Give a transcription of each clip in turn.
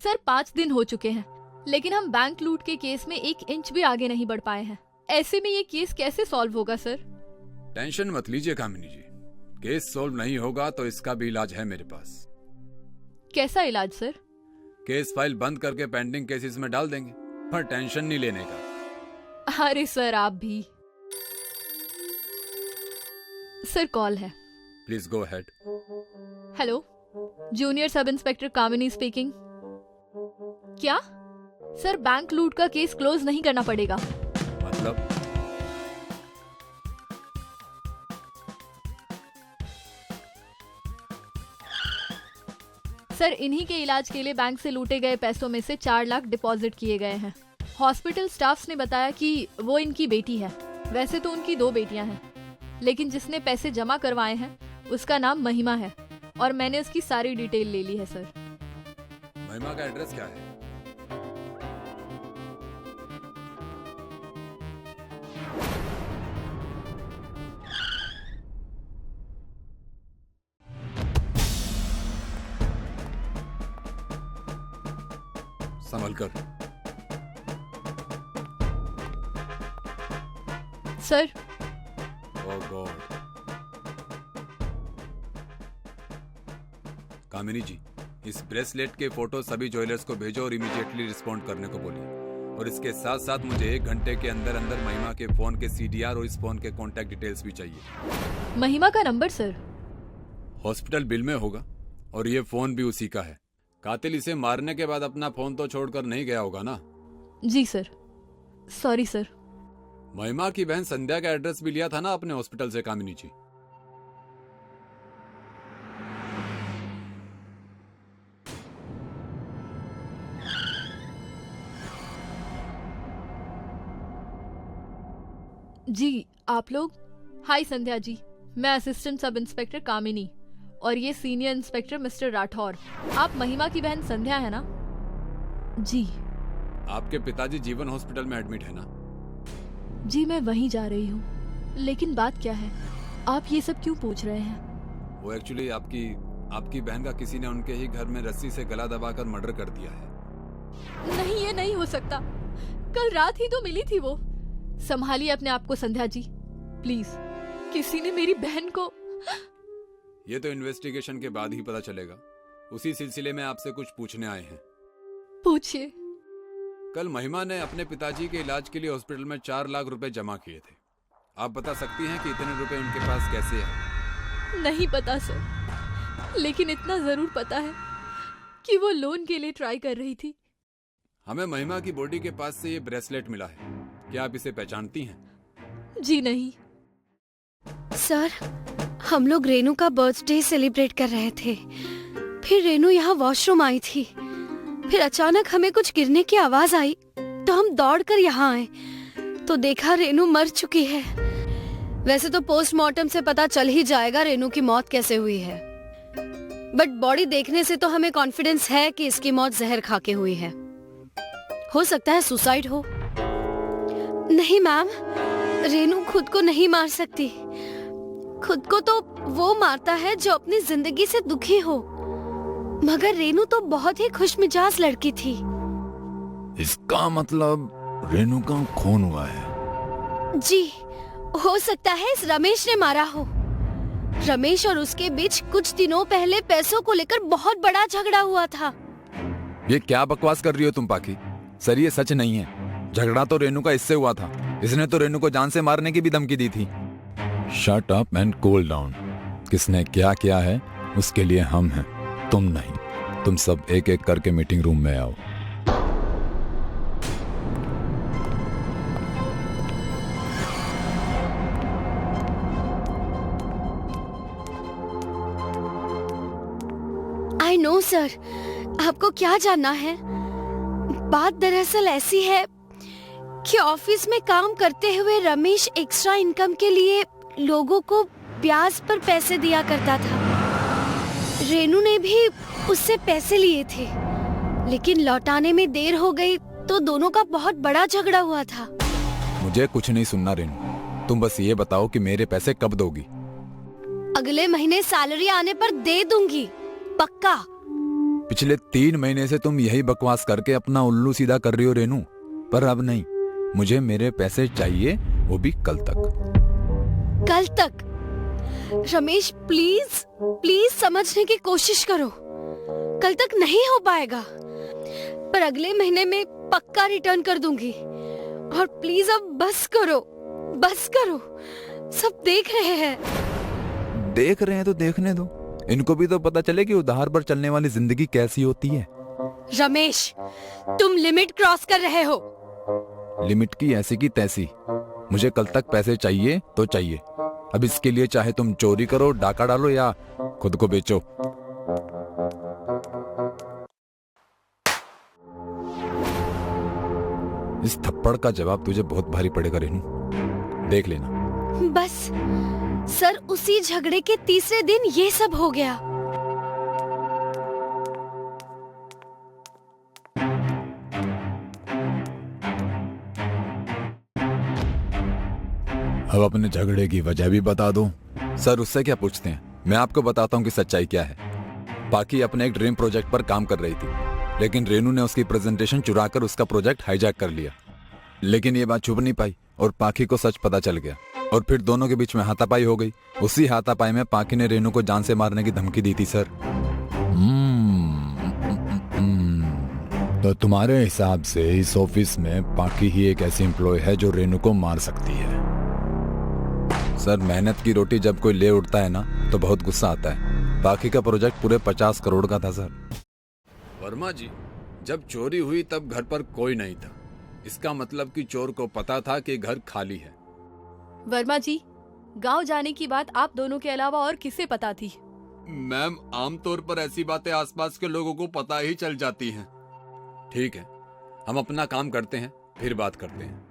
Sir 5 दिन हो चुके हैं, लेकिन हम बैंक लूट के केस में 1 इंच भी आगे नहीं बढ़ पाए हैं। ऐसे में ये केस कैसे सॉल्व होगा सर? टेंशन मत लीजिए कामिनी जी, केस सॉल्व नहीं होगा तो इसका भी इलाज है मेरे पास। कैसा इलाज सर? केस फाइल बंद करके पेंडिंग केसेस में डाल देंगे, पर टेंशन नहीं लेने का। अरे सर आप भी। सर कॉल है। Please go ahead. Hello, junior sub inspector Kamini speaking. क्या सर, बैंक लूट का केस क्लोज नहीं करना पड़ेगा? मतलब? सर इन्हीं के इलाज के लिए बैंक से लूटे गए पैसों में से 4 लाख डिपॉजिट किए गए हैं। हॉस्पिटल स्टाफ्स ने बताया कि वो इनकी बेटी है। वैसे तो उनकी 2 बेटियां हैं, लेकिन जिसने पैसे जमा करवाए हैं उसका नाम महिमा है और मैंने उसकी सारी डिटेल ले ली है सर। महिमा का एड्रेस क्या है? संभल कर। Sir oh God. कामिनी जी, इस ब्रेसलेट के फोटो सभी ज्वेलर्स को भेजो और इमीडिएटली रिस्पॉन्ड करने को बोलिए। और इसके साथ साथ मुझे 1 घंटे के अंदर अंदर महिमा के फोन के CDR और इस फोन के कॉन्टैक्ट डिटेल्स भी चाहिए। महिमा का नंबर सर? हॉस्पिटल बिल में होगा और ये फोन भी उसी का है। कातिल इसे मारने के बाद अपना फोन तो छोड़कर नहीं गया होगा ना? जी सर। Sorry sir. महिमा की बहन संध्या का एड्रेस भी लिया था ना अपने हॉस्पिटल से कामिनी जी? जी आप लोग? हाय संध्या जी, मैं असिस्टेंट सब इंस्पेक्टर कामिनी और ये सीनियर इंस्पेक्टर मिस्टर राठौर। आप महिमा की बहन संध्या है ना? जी। आपके पिताजी जीवन हॉस्पिटल में एडमिट है ना? जी मैं वहीं जा रही हूँ, लेकिन बात क्या है? आप ये सब क्यों पूछ रहे हैं? वो एक्चुअली आपकी बहन का किसी ने उनके ही घर में रस्सी से गला दबाकर मर्डर कर दिया है। नहीं, ये नहीं हो सकता। कल रात ही तो मिली थी वो। संभालिए अपने आप को संध्या जी, प्लीज। किसी ने मेरी बहन को। ये तो इन्वेस्टिगेशन के बाद ही पता चलेगा। उसी सिलसिले में आपसे कुछ पूछने आए हैं। पूछिए। कल महिमा ने अपने पिताजी के इलाज के लिए हॉस्पिटल में 4 लाख रुपए जमा किए थे। आप बता सकती हैं कि इतने रुपए उनके पास कैसे हैं? नहीं पता सर, लेकिन इतना जरूर पता है कि वो लोन के लिए ट्राई कर रही थी। हमें महिमा की बॉडी के पास से ये ब्रेसलेट मिला है। क्या आप इसे पहचानती हैं? जी नहीं। सर, हम लोग रेनू का बर्थडे सेलिब्रेट कर रहे थे। फिर रेनू यहाँ वॉशरूम आई थी। फिर अचानक हमें कुछ गिरने की आवाज आई तो हम दौड़कर यहाँ आए तो देखा रेनू मर चुकी है। वैसे तो पोस्टमार्टम से पता चल ही जाएगा रेनू की मौत कैसे हुई है, बट बॉडी देखने से तो हमें कॉन्फिडेंस है कि इसकी मौत जहर खा के हुई है। हो सकता है सुसाइड हो। नहीं मैम, रेनू खुद को नहीं मार सकती। खुद को तो वो मारता है जो अपनी जिंदगी से दुखी हो, मगर रेनू तो बहुत ही खुशमिजाज लड़की थी। इसका मतलब रेनू का खून हुआ है? जी, हो सकता है इस रमेश ने मारा हो। रमेश और उसके बीच कुछ दिनों पहले पैसों को लेकर बहुत बड़ा झगड़ा हुआ था। ये क्या बकवास कर रही हो तुम पाकी? सर ये सच नहीं है। झगड़ा तो रेनू का इससे हुआ था। इसने तो रेनू को जान से मारने की भी धमकी दी थी। Shut up and cool down. किसने क्या किया है उसके लिए हम हैं, तुम नहीं। तुम सब एक एक करके मीटिंग रूम में आओ। आई नो सर, आपको क्या जानना है? बात दरअसल ऐसी है कि ऑफिस में काम करते हुए रमेश एक्स्ट्रा इनकम के लिए लोगों को ब्याज पर पैसे दिया करता था। रेनू ने भी उससे पैसे लिए थे, लेकिन लौटाने में देर हो गई तो दोनों का बहुत बड़ा झगड़ा हुआ था। मुझे कुछ नहीं सुनना रेनू, तुम बस ये बताओ कि मेरे पैसे कब दोगी? अगले महीने सैलरी आने पर दे दूंगी, पक्का। पिछले 3 महीने से तुम यही बकवास करके अपना उल्लू सीधा कर रही हो रेनू, पर अब नहीं। मुझे मेरे पैसे चाहिए, वो भी कल तक। कल तक? रमेश प्लीज प्लीज समझने की कोशिश करो। कल तक नहीं हो पाएगा, पर अगले महीने में पक्का रिटर्न कर दूंगी। और प्लीज अब बस करो, बस करो। सब देख रहे हैं। देख रहे हैं तो देखने दो, इनको भी तो पता चले कि उधार पर चलने वाली जिंदगी कैसी होती है। रमेश, तुम लिमिट क्रॉस कर रहे हो। लिमिट की ऐसी की तैसी। मुझे कल तक पैसे चाहिए तो चाहिए। अब इसके लिए चाहे तुम चोरी करो, डाका डालो या खुद को बेचो। इस थप्पड़ का जवाब तुझे बहुत भारी पड़ेगा रेनू, देख लेना। बस सर, उसी झगड़े के तीसरे दिन ये सब हो गया। अब अपने झगड़े की वजह भी बता दो। सर, उससे क्या पूछते हैं, मैं आपको बताता हूँ कि सच्चाई क्या है। पाकी अपने एक ड्रीम प्रोजेक्ट पर काम कर रही थी, लेकिन रेनू ने उसकी प्रेजेंटेशन चुराकर उसका प्रोजेक्ट हाईजैक कर लिया। लेकिन ये बात छुप नहीं पाई और पाकी को सच पता चल गया और फिर दोनों के बीच में हाथापाई हो गई। उसी हाथापाई में पाकी ने रेनू को जान से मारने की धमकी दी थी सर। तो तुम्हारे हिसाब से इस ऑफिस में पाकी ही एक ऐसी एम्प्लॉय है जो रेनू को मार सकती है? सर, मेहनत की रोटी जब कोई ले उठता है ना तो बहुत गुस्सा आता है। पाकी का प्रोजेक्ट पूरे 50 करोड़ का था सर। वर्मा जी, जब चोरी हुई तब घर पर कोई नहीं था। इसका मतलब कि चोर को पता था कि घर खाली है। वर्मा जी, गांव जाने की बात आप दोनों के अलावा और किसे पता थी? मैम, आमतौर पर ऐसी बातें आसपास के लोगों को पता ही चल जाती हैं। ठीक है, हम अपना काम करते हैं, फिर बात करते हैं।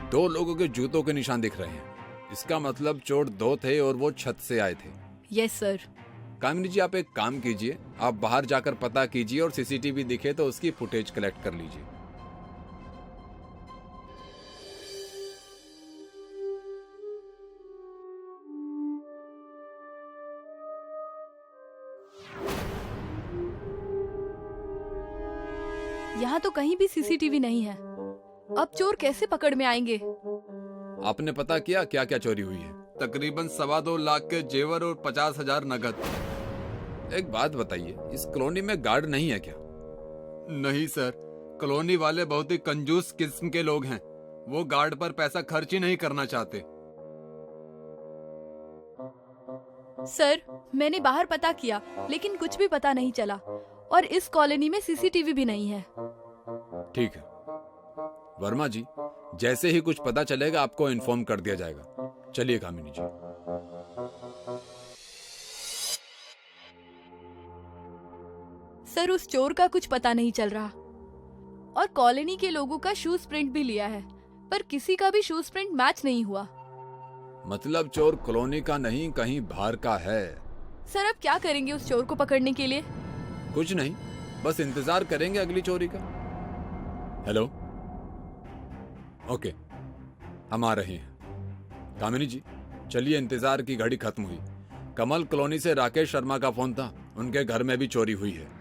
दो लोगों के जूतों के निशान दिख रहे हैं। इसका मतलब चोर 2 थे और वो छत से आए थे। Yes sir. कामिनी जी, आप एक काम कीजिए, आप बाहर जाकर पता कीजिए और सीसीटीवी दिखे तो उसकी फुटेज कलेक्ट कर लीजिए। यहाँ तो कहीं भी सीसीटीवी नहीं है। अब चोर कैसे पकड़ में आएंगे? आपने पता किया क्या क्या चोरी हुई है? तकरीबन 2.25 लाख के जेवर और 50,000 नगद। एक बात बताइए, इस कॉलोनी में गार्ड नहीं है क्या? नहीं सर, कॉलोनी वाले बहुत ही कंजूस किस्म के लोग हैं। वो गार्ड पर पैसा खर्च ही नहीं करना चाहते। सर, मैंने बाहर पता किया लेकिन कुछ भी पता नहीं चला और इस कॉलोनी में सीसीटीवी भी नहीं है। ठीक है वर्मा जी, जैसे ही कुछ पता चलेगा आपको इन्फॉर्म कर दिया जाएगा। चलिए कामिनी जी। सर, उस चोर का कुछ पता नहीं चल रहा और कॉलोनी के लोगों का शूज प्रिंट भी लिया है, पर किसी का भी शूज प्रिंट मैच नहीं हुआ। मतलब चोर कॉलोनी का नहीं, कहीं बाहर का है। सर, अब क्या करेंगे उस चोर को पकड़ने के लिए? कुछ नहीं, बस इंतजार करेंगे अगली चोरी का। हेलो, ओके, हम आ रहे हैं। कामिनी जी, चलिए, इंतजार की घड़ी खत्म हुई। कमल कॉलोनी से राकेश शर्मा का फोन था, उनके घर में भी चोरी हुई है।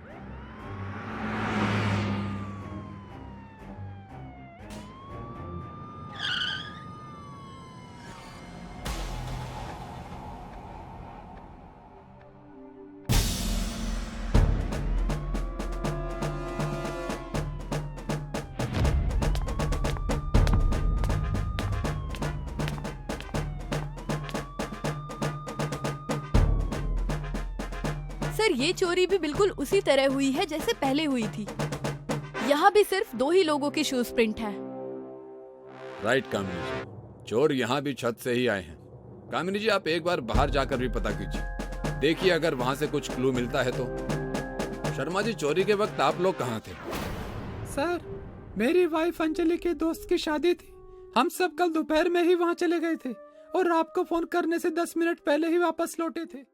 सर, ये चोरी भी बिल्कुल उसी तरह हुई है जैसे पहले हुई थी। यहाँ भी सिर्फ 2 ही लोगों के शूज प्रिंट हैं। राइट कामिनी जी, चोर यहाँ भी छत से ही आए हैं। कामिनी जी, आप एक बार बाहर जाकर भी पता कीजिए, देखिए अगर वहाँ से कुछ क्लू मिलता है तो। शर्मा जी, चोरी के वक्त आप लोग कहाँ थे? सर, मेरी वाइफ अंजलि के दोस्त की शादी थी। हम सब कल दोपहर में ही वहाँ चले गए थे और आपको फोन करने से 10 मिनट पहले ही वापस लौटे थे।